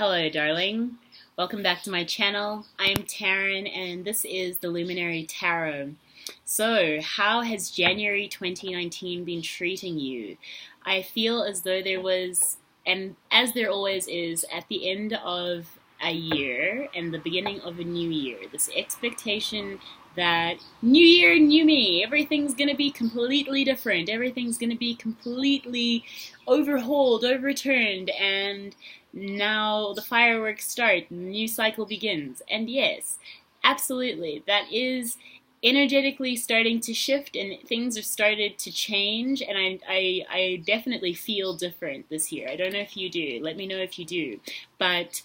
Hello, darling. Welcome back to my channel. I'm Tarin, and this is the Luminary Tarot. So, how has January 2019 been treating you? I feel as though there was, and as there always is, at the end of a year and the beginning of a new year, this expectation that new year, new me, everything's gonna be completely different, everything's gonna be completely overhauled, overturned, and now the fireworks start, the new cycle begins. And yes, absolutely, that is energetically starting to shift and things have started to change, and I definitely feel different this year. I don't know if you do. Let me know if you do. But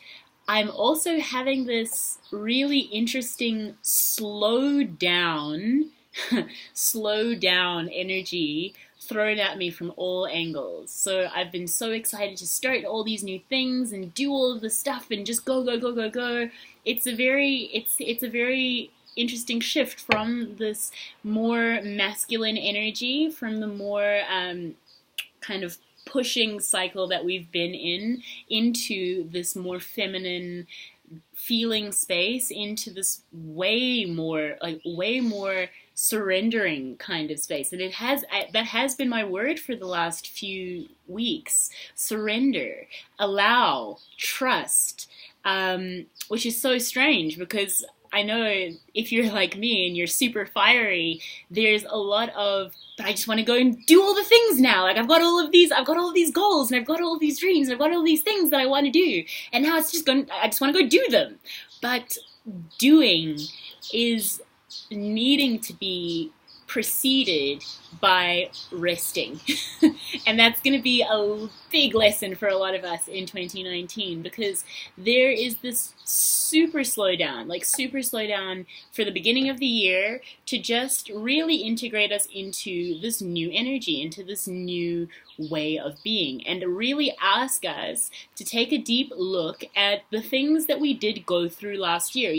I'm also having this really interesting slow down energy thrown at me from all angles. So I've been so excited to start all these new things and do all of the stuff and just go, go, go, go, go. It's a very interesting shift from this more masculine energy, from the more kind of pushing cycle that we've been in, into this more feminine feeling space, into this way more surrendering kind of space. And that has been my word for the last few weeks: surrender, allow, trust, which is so strange because I know if you're like me and you're super fiery, there's a lot of, but I just want to go and do all the things now. Like I've got all of these goals, and I've got all of these dreams, and I've got all these things that I want to do, and now I just want to go do them. But doing is needing to be preceded by resting. And that's going to be a big lesson for a lot of us in 2019, because there is this super slow down for the beginning of the year to just really integrate us into this new energy, into this new way of being, and really ask us to take a deep look at the things that we did go through last year.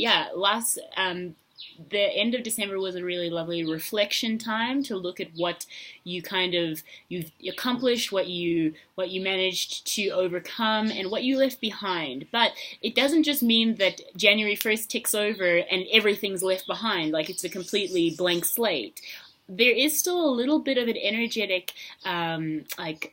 The end of December was a really lovely reflection time to look at what you've accomplished, what you managed to overcome, and what you left behind. But it doesn't just mean that January 1st ticks over and everything's left behind, like it's a completely blank slate. There is still a little bit of an energetic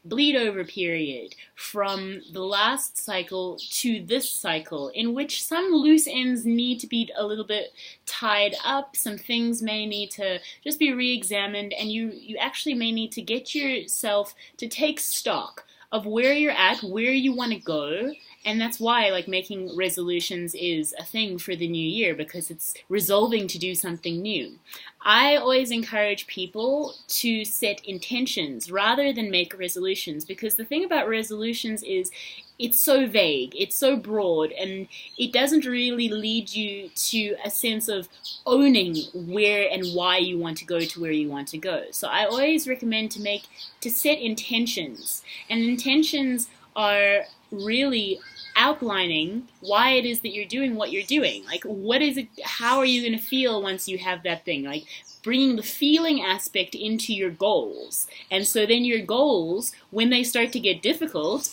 bleed over period from the last cycle to this cycle, in which some loose ends need to be a little bit tied up. Some things may need to just be re-examined, and you actually may need to get yourself to take stock of where you're at, where you want to go. And that's why making resolutions is a thing for the new year, because it's resolving to do something new. I always encourage people to set intentions rather than make resolutions, because the thing about resolutions is it's so vague, it's so broad, and it doesn't really lead you to a sense of owning where and why you want to go to where you want to go. So I always recommend to set intentions, and intentions are really outlining why it is that you're doing what you're doing. Like, what is it? How are you going to feel once you have that thing? Like, bringing the feeling aspect into your goals. And so then your goals, when they start to get difficult,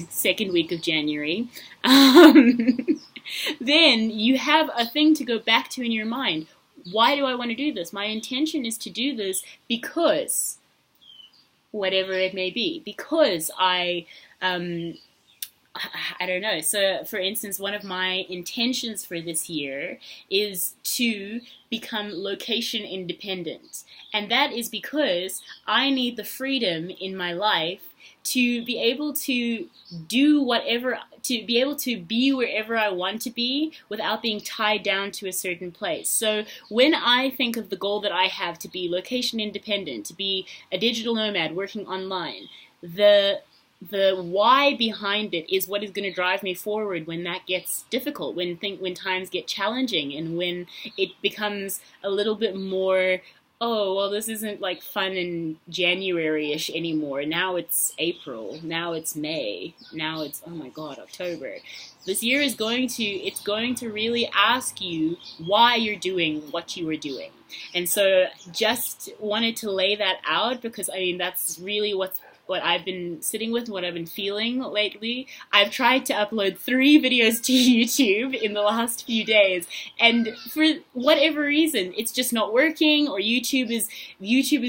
second week of January, then you have a thing to go back to in your mind. Why do I want to do this? My intention is to do this because, whatever it may be, because I don't know. So, for instance, one of my intentions for this year is to become location independent. And that is because I need the freedom in my life to be able to do whatever, to be able to be wherever I want to be without being tied down to a certain place. So when I think of the goal that I have to be location independent, to be a digital nomad working online, the why behind it is what is going to drive me forward when that gets difficult, when times get challenging, and when it becomes a little bit more, oh, well, this isn't like fun and January-ish anymore. Now it's April. Now it's May. Now it's, oh my God, October. This year is going to really ask you why you're doing what you are doing. And so just wanted to lay that out, because I mean, that's really what's I've been sitting with, what I've been feeling lately. I've tried to upload 3 videos to YouTube in the last few days, and for whatever reason, it's just not working, or YouTube is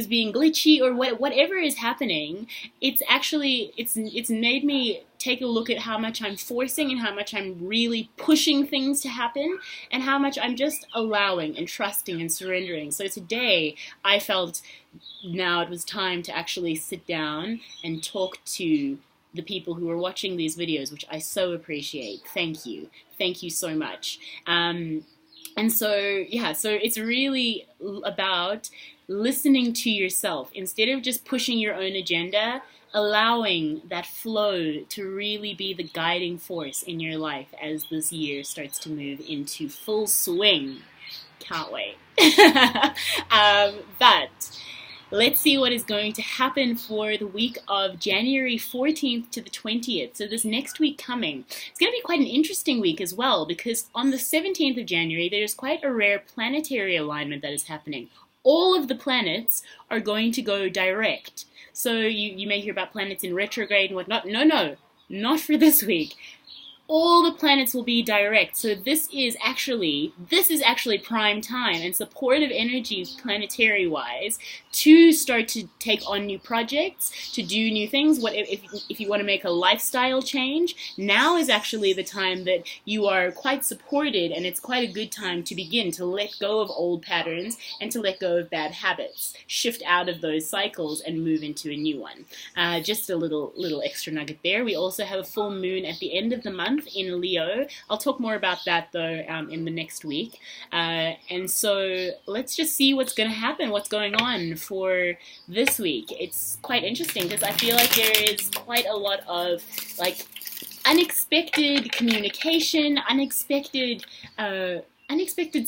being glitchy, or whatever is happening. It's actually it's made me take a look at how much I'm forcing and how much I'm really pushing things to happen, and how much I'm just allowing and trusting and surrendering. So today I felt now it was time to actually sit down and talk to the people who are watching these videos, which I so appreciate. Thank you. Thank you so much. And so, yeah, so it's really about listening to yourself instead of just pushing your own agenda, allowing that flow to really be the guiding force in your life as this year starts to move into full swing. Can't wait. But let's see what is going to happen for the week of January 14th to the 20th. So this next week coming, it's going to be quite an interesting week as well, because on the 17th of January, there's quite a rare planetary alignment that is happening. All of the planets are going to go direct. So you may hear about planets in retrograde and whatnot. No, not for this week. All the planets will be direct. So this is actually prime time and supportive energies planetary-wise to start to take on new projects, to do new things. What if you want to make a lifestyle change, now is actually the time that you are quite supported, and it's quite a good time to begin to let go of old patterns and to let go of bad habits, shift out of those cycles and move into a new one. Just a little extra nugget there. We also have a full moon at the end of the month in Leo. I'll talk more about that though in the next week. And so let's just see what's going to happen, what's going on for this week. It's quite interesting because I feel like there is quite a lot of like unexpected communication, unexpected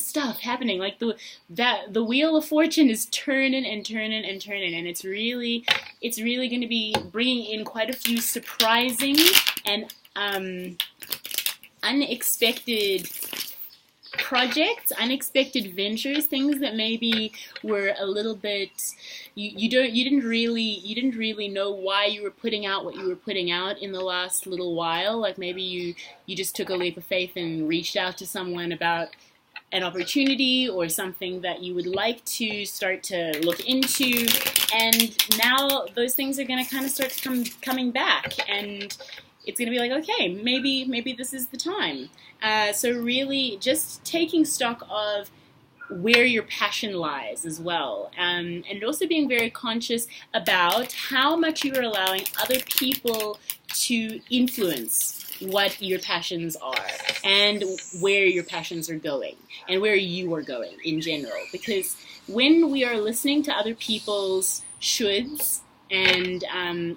stuff happening. Like the wheel of fortune is turning and turning and turning, and it's really going to be bringing in quite a few surprising and unexpected projects, unexpected ventures, things that maybe were a little bit you didn't really know why you were putting out what you were putting out in the last little while. Like maybe you just took a leap of faith and reached out to someone about an opportunity or something that you would like to start to look into, and now those things are going to kind of start coming back, and it's going to be like, okay, maybe this is the time. So really just taking stock of where your passion lies as well. And also being very conscious about how much you are allowing other people to influence what your passions are and where your passions are going and where you are going in general. Because when we are listening to other people's shoulds and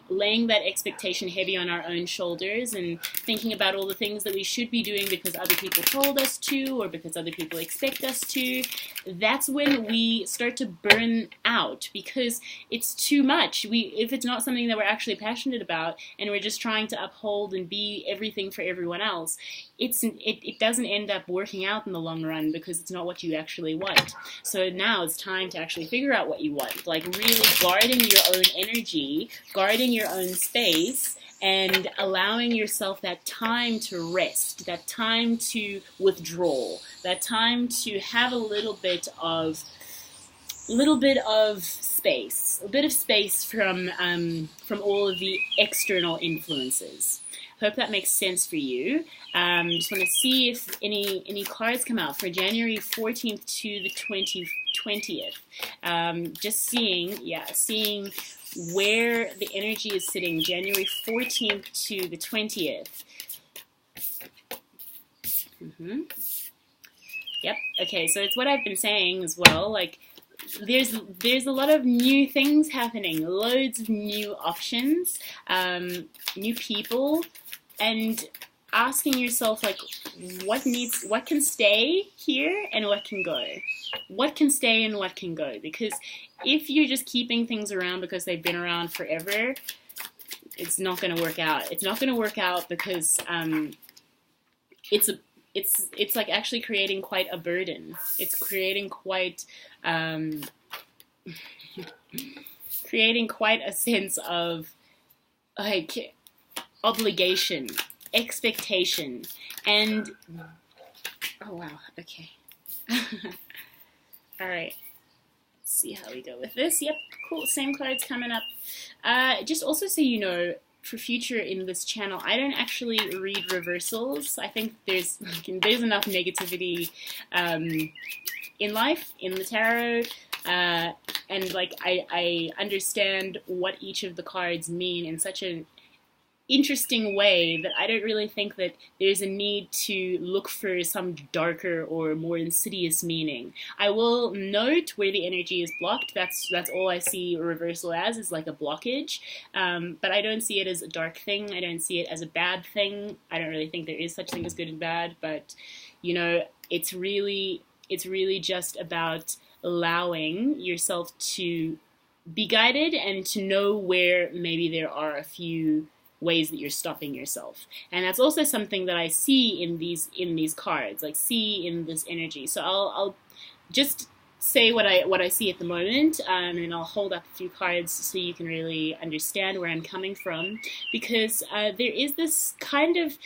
laying that expectation heavy on our own shoulders and thinking about all the things that we should be doing because other people told us to or because other people expect us to, that's when we start to burn out because it's too much. If it's not something that we're actually passionate about and we're just trying to uphold and be everything for everyone else, it doesn't end up working out in the long run because it's not what you actually want. So now it's time to actually figure out what you want, like really guarding your own energy, guarding your own space, and allowing yourself that time to rest, that time to withdraw, that time to have a little bit of space, a bit of space from all of the external influences. Hope that makes sense for you. Just want to see if any cards come out for January 14th to the 20th. Just seeing where the energy is sitting, January 14th to the 20th. Yep. Okay. So it's what I've been saying as well. Like, there's a lot of new things happening, loads of new options, new people, and asking yourself like, what can stay here and what can go? What can stay and what can go? Because if you're just keeping things around because they've been around forever, it's not going to work out. It's not going to work out because it's like actually creating quite a burden. It's creating quite a sense of like obligation, expectation, and oh wow, okay. All right. Let's see how we go with this. Yep, cool. Same cards coming up. Just also so you know, for future in this channel, I don't actually read reversals. I think there's enough negativity in life, in the tarot, and like I understand what each of the cards mean in such an interesting way that I don't really think that there's a need to look for some darker or more insidious meaning. I will note where the energy is blocked. That's all I see a reversal as, is like a blockage. But I don't see it as a dark thing. I don't see it as a bad thing. I don't really think there is such thing as good and bad. But you know, it's really just about allowing yourself to be guided and to know where maybe there are a few ways that you're stopping yourself. And that's also something that I see in these cards, like see in this energy. So I'll just say what I see at the moment, and I'll hold up a few cards so you can really understand where I'm coming from, because there's this kind of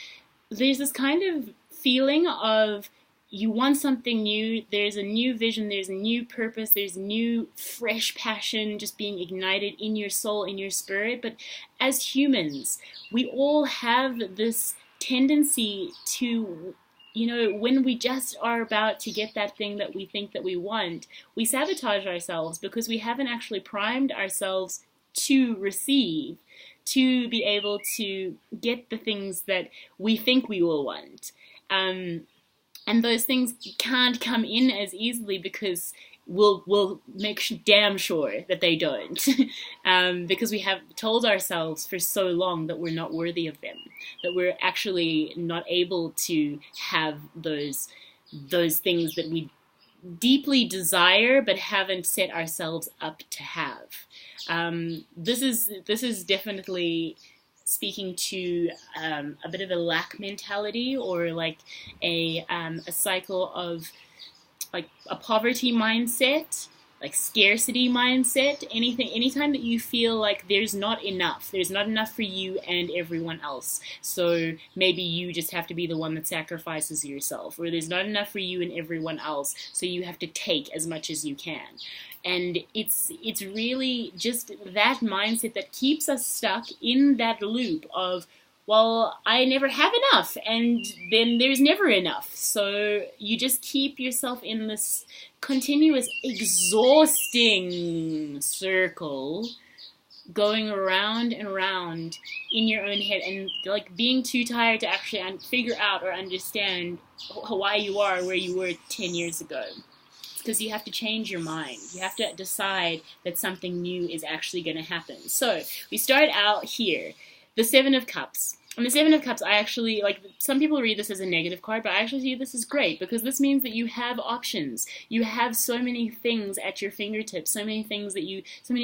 feeling of you want something new, there's a new vision, there's a new purpose, there's new fresh passion just being ignited in your soul, in your spirit. But as humans, we all have this tendency to, you know, when we just are about to get that thing that we think that we want, we sabotage ourselves because we haven't actually primed ourselves to receive, to be able to get the things that we think we will want. And those things can't come in as easily because we'll make damn sure that they don't. Because we have told ourselves for so long that we're not worthy of them, that we're actually not able to have those things that we deeply desire but haven't set ourselves up to have. This is definitely speaking to a bit of a lack mentality, or like a cycle of like a poverty mindset, like scarcity mindset. Anytime that you feel like there's not enough for you and everyone else, so maybe you just have to be the one that sacrifices yourself, or there's not enough for you and everyone else, so you have to take as much as you can. And it's really just that mindset that keeps us stuck in that loop of, well, I never have enough, and then there's never enough. So you just keep yourself in this continuous, exhausting circle, going around and around in your own head, and like being too tired to actually figure out or understand why you are where you were 10 years ago. Because you have to change your mind. You have to decide that something new is actually going to happen. So we start out here, the Seven of Cups. And the Seven of Cups, I actually, like, some people read this as a negative card, but I actually see this as great, because this means that you have options. You have so many things at your fingertips, so many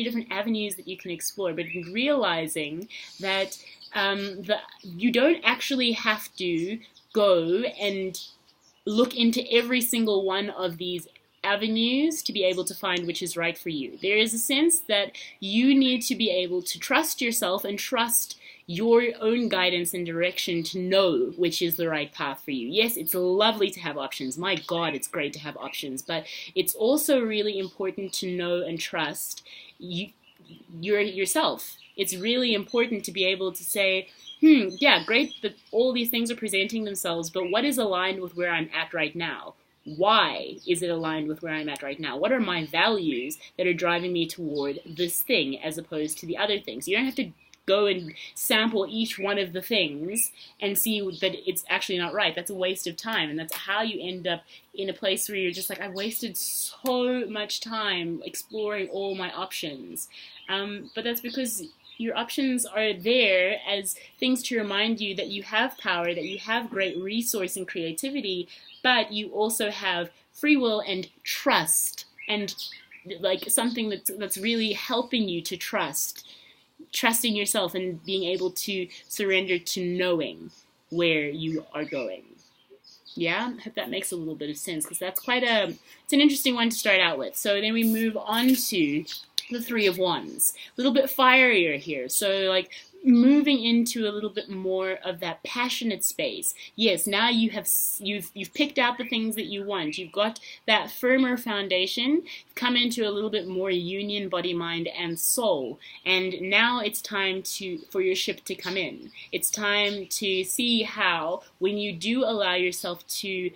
different avenues that you can explore. But realizing that you don't actually have to go and look into every single one of these avenues to be able to find which is right for you. There is a sense that you need to be able to trust yourself and trust your own guidance and direction to know which is the right path for you. Yes, it's lovely to have options. My God, it's great to have options, but it's also really important to know and trust yourself. It's really important to be able to say, yeah, great that all these things are presenting themselves, but what is aligned with where I'm at right now? Why is it aligned with where I'm at right now? What are my values that are driving me toward this thing as opposed to the other things? You don't have to go and sample each one of the things and see that it's actually not right. That's a waste of time, and that's how you end up in a place where you're just like, I wasted so much time exploring all my options. But that's because your options are there as things to remind you that you have power, that you have great resource and creativity, but you also have free will and trust, and like something that's really helping you to trusting yourself and being able to surrender to knowing where you are going. Yeah, I hope that makes a little bit of sense, because that's it's an interesting one to start out with. So then we move on to the Three of Wands. A little bit fierier here. So like moving into a little bit more of that passionate space. Yes, now you've picked out the things that you want. You've got that firmer foundation. Come into a little bit more union, body, mind, and soul. And now it's time for your ship to come in. It's time to see how, when you do allow yourself to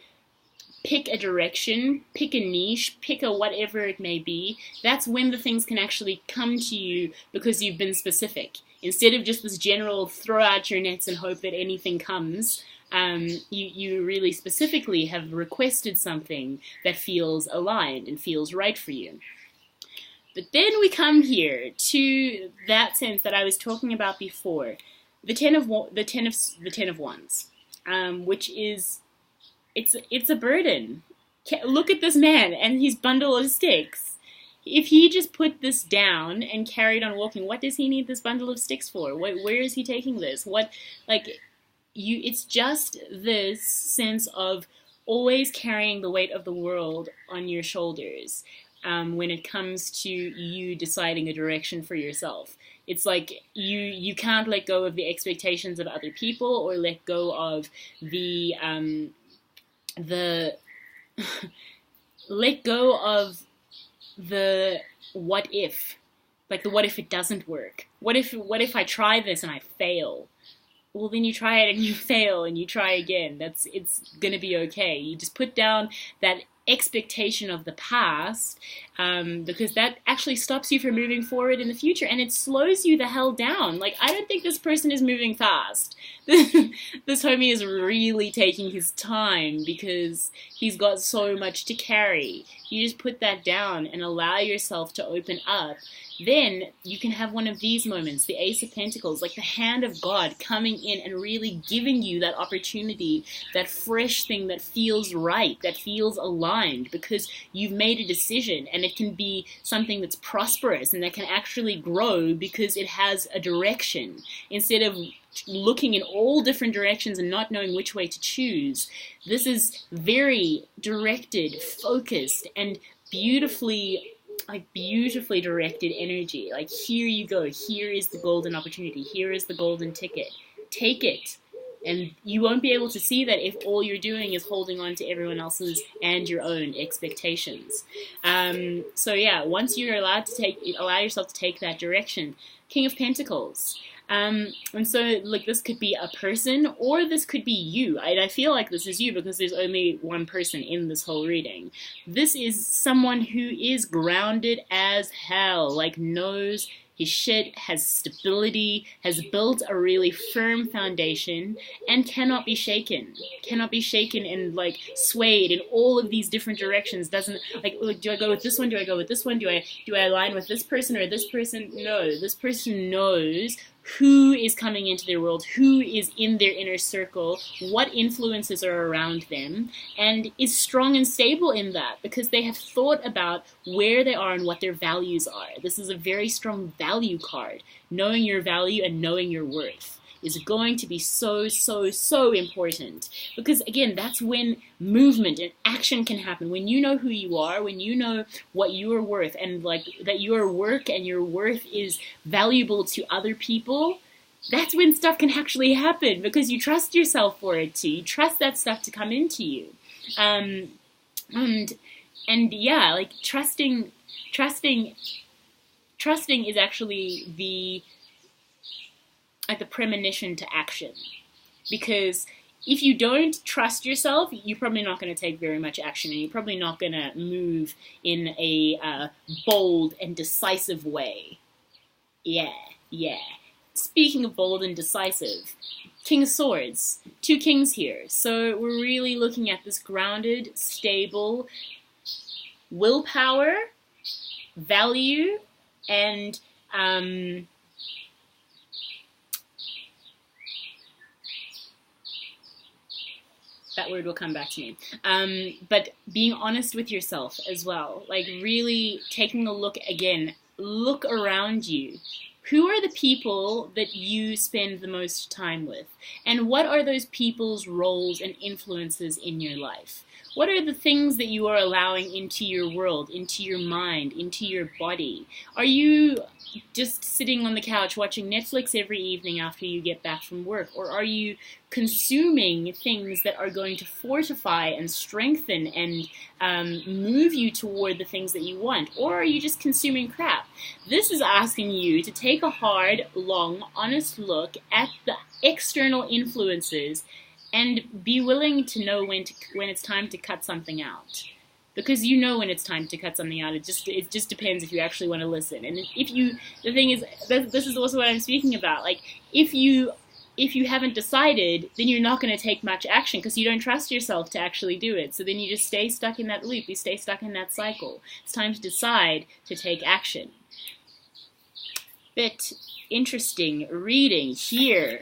pick a direction, pick a niche, pick a whatever it may be, that's when the things can actually come to you because you've been specific. Instead of just this general throw out your nets and hope that anything comes, you really specifically have requested something that feels aligned and feels right for you. But then we come here to that sense that I was talking about before, the ten of wands, which is it's a burden. Look at this man and his bundle of sticks. If he just put this down and carried on walking, what does he need this bundle of sticks for? Where is he taking this? It's just this sense of always carrying the weight of the world on your shoulders when it comes to you deciding a direction for yourself. It's like you can't let go of the expectations of other people or let go of the let go of the what if, like the what if it doesn't work? What if I try this and I fail? Well, then you try it and you fail and you try again. It's gonna be okay. You just put down that expectation of the past because that actually stops you from moving forward in the future, and it slows you the hell down. Like, I don't think this person is moving fast. This homie is really taking his time because he's got so much to carry. You just put that down and allow yourself to open up. Then you can have one of these moments, the Ace of Pentacles, like the hand of God coming in and really giving you that opportunity, that fresh thing that feels right, that feels aligned, because you've made a decision, and it can be something that's prosperous and that can actually grow because it has a direction. Instead of looking in all different directions and not knowing which way to choose, this is very directed, focused, and beautifully directed energy. Like, here you go, here is the golden opportunity, here is the golden ticket, take it. And you won't be able to see that if all you're doing is holding on to everyone else's and your own expectations. So yeah, once you're allow yourself to take that direction. King of Pentacles. And so, like, this could be a person, or this could be you. I feel like this is you because there's only one person in this whole reading. This is someone who is grounded as hell, like knows his shit, has stability, has built a really firm foundation, and cannot be shaken. Cannot be shaken and, like, swayed in all of these different directions. Doesn't, like, do I go with this one? Do I go with this one? Do I align with this person or this person? No, this person knows who is coming into their world, who is in their inner circle, what influences are around them, and is strong and stable in that because they have thought about where they are and what their values are. This is a very strong value card. Knowing your value and knowing your worth is going to be so, so, so important. Because, again, that's when movement and action can happen. When you know who you are, when you know what you are worth, and, like, that your work and your worth is valuable to other people, that's when stuff can actually happen because you trust yourself for it to. You trust that stuff to come into you. And yeah, like, trusting is actually the premonition to action. Because if you don't trust yourself, you're probably not going to take very much action, and you're probably not going to move in a bold and decisive way. Yeah. Speaking of bold and decisive, King of Swords, 2 kings here. So we're really looking at this grounded, stable willpower, value, and that word will come back to me. But being honest with yourself as well. Like, really taking a look again. Look around you. Who are the people that you spend the most time with? And what are those people's roles and influences in your life? What are the things that you are allowing into your world, into your mind, into your body? Are you just sitting on the couch watching Netflix every evening after you get back from work? Or are you consuming things that are going to fortify and strengthen and move you toward the things that you want? Or are you just consuming crap? This is asking you to take a hard, long, honest look at the external influences and be willing to know when it's time to cut something out. Because you know when it's time to cut something out. It just depends if you actually want to listen. And the thing is, this is also what I'm speaking about. Like, if you haven't decided, then you're not going to take much action because you don't trust yourself to actually do it. So then you just stay stuck in that loop. You stay stuck in that cycle. It's time to decide to take action. Bit interesting reading here.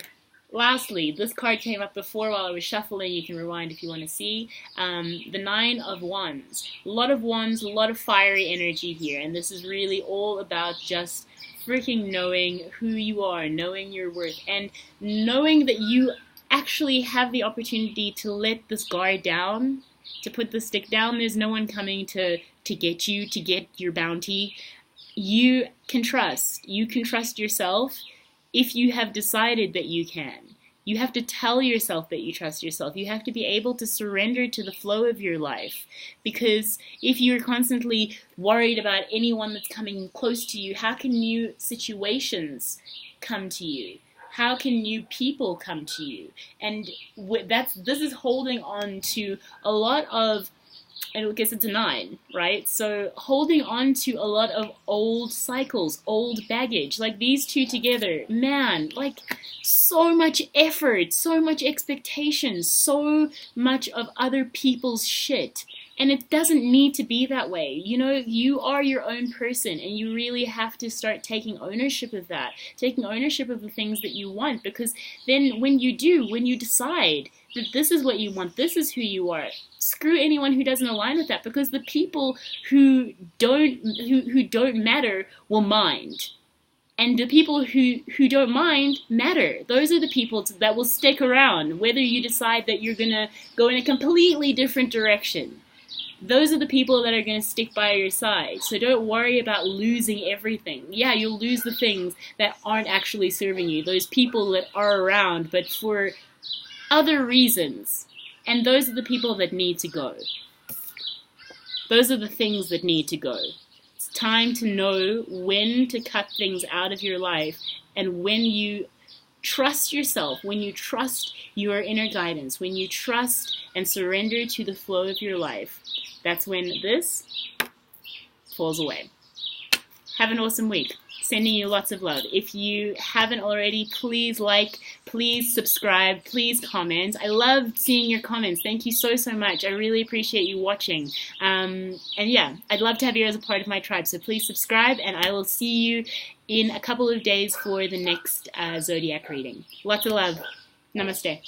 Lastly, this card came up before while I was shuffling. You can rewind if you want to see. The Nine of Wands. A lot of wands, a lot of fiery energy here. And this is really all about just freaking knowing who you are, knowing your worth, and knowing that you actually have the opportunity to let this guard down, to put the stick down. There's no one coming to get you, to get your bounty. You can trust. You can trust yourself. If you have decided that you can, you have to tell yourself that you trust yourself. You have to be able to surrender to the flow of your life. Because if you're constantly worried about anyone that's coming close to you, how can new situations come to you? How can new people come to you? And this is holding on to a lot of, and I guess it's a 9, right? So holding on to a lot of old cycles, old baggage, like these two together, man, like so much effort, so much expectation, so much of other people's shit. And it doesn't need to be that way. You know, you are your own person, and you really have to start taking ownership of that, taking ownership of the things that you want, because then when you decide that this is what you want, this is who you are, screw anyone who doesn't align with that, because the people who don't matter will mind. And the people who don't mind matter. Those are the people that will stick around, whether you decide that you're going to go in a completely different direction. Those are the people that are going to stick by your side. So don't worry about losing everything. Yeah, you'll lose the things that aren't actually serving you. Those people that are around, but for other reasons. And those are the people that need to go. Those are the things that need to go. It's time to know when to cut things out of your life, and when you trust yourself, when you trust your inner guidance, when you trust and surrender to the flow of your life, that's when this falls away. Have an awesome week. Sending you lots of love. If you haven't already, please like, please subscribe, please comment. I love seeing your comments. Thank you so much. I really appreciate you watching. And yeah, I'd love to have you as a part of my tribe. So please subscribe, and I will see you in a couple of days for the next zodiac reading. Lots of love. Namaste.